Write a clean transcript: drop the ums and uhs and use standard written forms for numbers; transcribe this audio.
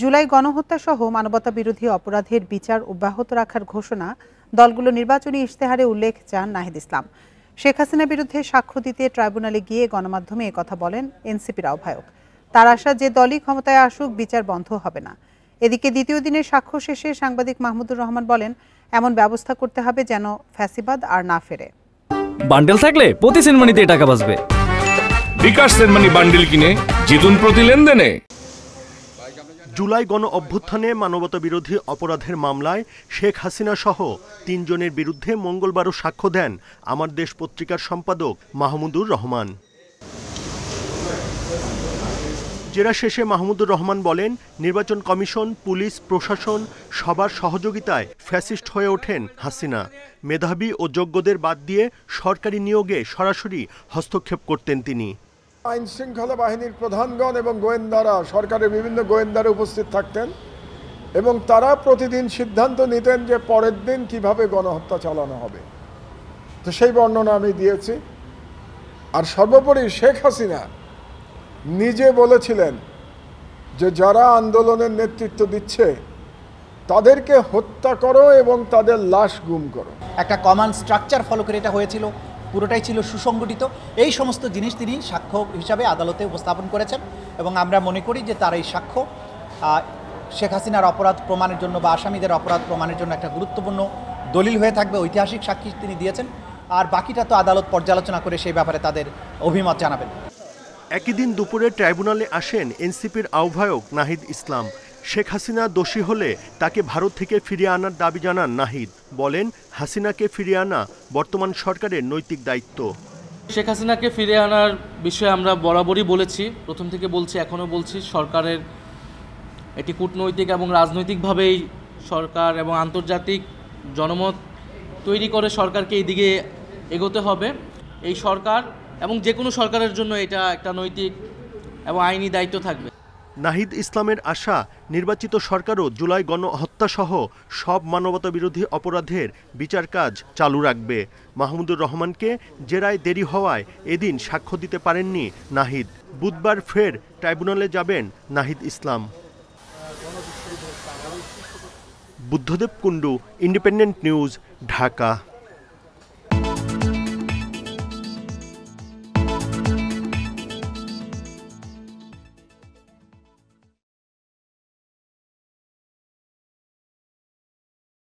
জুলাই গণহত্যা সহ মানবতা বিরোধী অপরাধের বিচার অব্যাহত রাখার ঘোষণা দলগুলো নির্বাচনী ইশতেহারে উল্লেখ চান নাহিদ ইসলাম। শেখ হাসিনার বিরুদ্ধে সাক্ষ্য দিতে ট্রাইব্যুনালে গিয়ে গণমাধ্যমে একথা বলেন এনসিপির আহ্বায়ক। তার আশা যে দলই ক্ষমতায় আসুক বিচার বন্ধ হবে না। এদিকে দ্বিতীয় দিনের সাক্ষ্য শেষে সাংবাদিক মাহমুদুর রহমান বলেন, এমন ব্যবস্থা করতে হবে যেন ফ্যাসিবাদ আর না ফেরে। বান্ডেল থাকলে প্রতি সেনমানিতে টাকা বাঁচবে। বিকাশ সেনমানি বান্ডেল কিনে জিতুন প্রতি লেনদেনে। জুলাই গণ অভ্যুত্থানে মানবতা বিরোধী অপরাধের মামলায় শেখ হাসিনা সহ ৩ জনের বিরুদ্ধে মঙ্গলবারও সাক্ষ্য দেন আমার দেশ পত্রিকার সম্পাদক মাহমুদুর রহমান। জেরা শেষে মাহমুদুর রহমান বলেন, নির্বাচন কমিশন, পুলিশ, প্রশাসন সবার সহযোগিতায় ফ্যাসিস্ট হয়ে ওঠেন হাসিনা। মেধাবী ও যোগ্যদের বাদ দিয়ে সরকারি নিয়োগে সরাসরি হস্তক্ষেপ করতেন তিনি। আইন শৃঙ্খলা বাহিনীর প্রধানগণ এবং গোয়েন্দারা, সরকারের বিভিন্ন গোয়েন্দারা উপস্থিত থাকতেন এবং তারা প্রতিদিন সিদ্ধান্ত নিতেন যে পরের দিন কিভাবে গণহত্যা চালানো হবে। তো সেই বর্ণনা আমি দিয়েছি। আর সর্বোপরি শেখ হাসিনা নিজে বলেছিলেন যে যারা আন্দোলনের নেতৃত্ব দিচ্ছে তাদেরকে হত্যা করো এবং তাদের লাশ গুম করো। একটা কমন স্ট্রাকচার ফলো করে এটা হয়েছিল, পুরোটাই ছিল সুসংগঠিত। এই সমস্ত জিনিস তিনি সাক্ষ্য হিসাবে আদালতে উপস্থাপন করেছেন এবং আমরা মনে করি যে তার এই সাক্ষ্য শেখ হাসিনার অপরাধ প্রমাণের জন্য বা আসামিদের অপরাধ প্রমাণের জন্য একটা গুরুত্বপূর্ণ দলিল হয়ে থাকবে, ঐতিহাসিক সাক্ষী তিনি দিয়েছেন। আর বাকিটা তো আদালত পর্যালোচনা করে সেই ব্যাপারে তাদের অভিমত জানাবেন। একই দিন দুপুরে ট্রাইব্যুনালে আসেন এনসিপির আহ্বায়ক নাহিদ ইসলাম। শেখ হাসিনা দোষী হলে তাকে ভারত থেকে ফিরিয়ে আনার দাবি জানান নাহিদ। বলেন, হাসিনাকে ফিরিয়ে আনা বর্তমান সরকারের নৈতিক দায়িত্ব। শেখ হাসিনাকে ফিরিয়ে আনার বিষয়ে আমরা বরাবরই বলেছি, প্রথম থেকে বলছি, এখনও বলছি, সরকারের এটি কূটনৈতিক এবং রাজনৈতিকভাবেই সরকার এবং আন্তর্জাতিক জনমত তৈরি করে সরকারকে এই দিকে এগোতে হবে। এই সরকার এবং যে কোনো সরকারের জন্য এটা একটা নৈতিক এবং আইনি দায়িত্ব থাকবে। নাহিদ ইসলামের আশা, নির্বাচিত সরকারও জুলাই গণহত্যাসহ সব মানবতা বিরোধী অপরাধের বিচার কাজ চালু রাখবে। মাহমুদুর রহমানকে জেরায় দেরি হওয়ায় এদিন সাক্ষ্য দিতে পারেননি নাহিদ। বুধবার ফের ট্রাইব্যুনালে যাবেন নাহিদ ইসলাম। Buddhadeb Kundu, independent news, Dhaka.